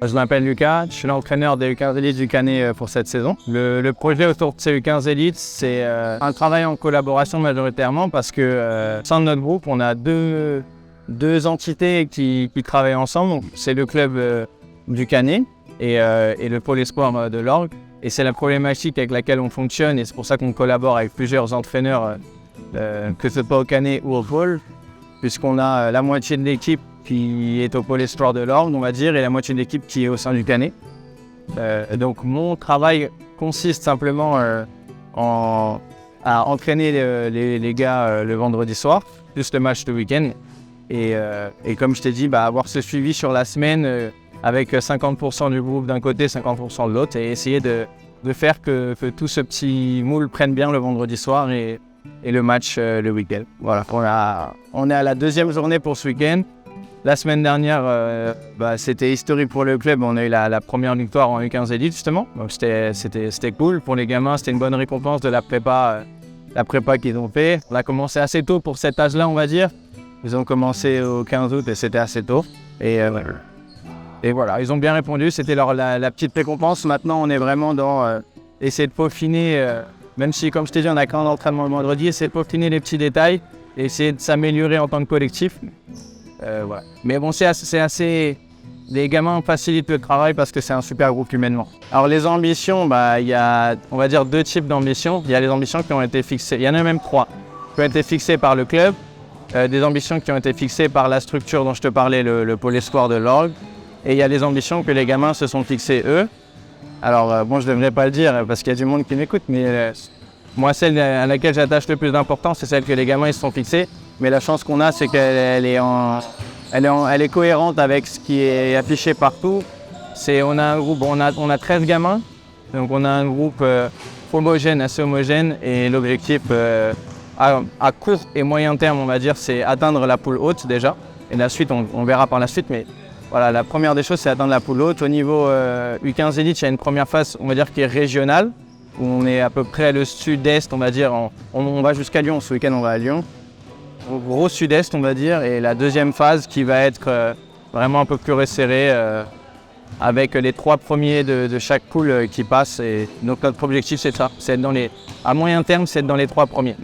Je m'appelle Lucas, je suis l'entraîneur des U15 Élites du Canet pour cette saison. Le projet autour de ces U15 Élites, c'est un travail en collaboration majoritairement parce que au sein de notre groupe, on a deux entités qui travaillent ensemble. C'est le club du Canet et le pôle espoir de l'Orgue. Et c'est la problématique avec laquelle on fonctionne et c'est pour ça qu'on collabore avec plusieurs entraîneurs, que ce soit au Canet ou au pôle, puisqu'on a la moitié de l'équipe qui est au pôle espoir de l'Orgue, on va dire, et la moitié de l'équipe qui est au sein du Canet. Donc mon travail consiste simplement à entraîner les gars le vendredi soir, plus le match de week-end. Et comme je t'ai dit, avoir ce suivi sur la semaine avec 50% du groupe d'un côté, 50% de l'autre, et essayer de faire que tout ce petit moule prenne bien le vendredi soir et le match le week-end. Voilà, on est à la deuxième journée pour ce week-end. La semaine dernière, c'était historique pour le club. On a eu la première victoire en U15 Elite justement. Donc c'était cool pour les gamins. C'était une bonne récompense de la prépa qu'ils ont fait. On a commencé assez tôt pour cet âge-là, on va dire. Ils ont commencé au 15 août et c'était assez tôt. Et voilà, ils ont bien répondu. C'était la petite récompense. Maintenant, on est vraiment dans essayer de peaufiner, même si, comme je t'ai dit, on a qu'un entraînement le vendredi, essayer de peaufiner les petits détails et essayer de s'améliorer en tant que collectif. Voilà. Mais bon, c'est assez... Les gamins facilitent le travail parce que c'est un super groupe humainement. Alors les ambitions, il y a, on va dire, deux types d'ambitions. Il y a les ambitions qui ont été fixées, il y en a même trois, qui ont été fixées par le club. Des ambitions qui ont été fixées par la structure dont je te parlais, le pôle espoir de l'Orgue. Et il y a les ambitions que les gamins se sont fixées eux. Alors je ne devrais pas le dire parce qu'il y a du monde qui m'écoute, mais moi, celle à laquelle j'attache le plus d'importance, c'est celle que les gamins ils se sont fixés. Mais la chance qu'on a, c'est qu'elle est cohérente avec ce qui est affiché partout. On a un groupe, on a 13 gamins, donc on a un groupe homogène, assez homogène, et l'objectif à court et moyen terme, on va dire, c'est atteindre la poule haute déjà. Et la suite, on verra par la suite, mais voilà, la première des choses, c'est atteindre la poule haute. Au niveau U15 Elite, il y a une première phase, on va dire, qui est régionale, où on est à peu près le sud-est, on va dire, on va jusqu'à Lyon, ce week-end on va à Lyon. Au gros sud-est, on va dire, et la deuxième phase qui va être vraiment un peu plus resserrée avec les 3 premiers de chaque poule qui passent. Et donc notre objectif, c'est ça, c'est être à moyen terme, c'est être dans les 3 premiers.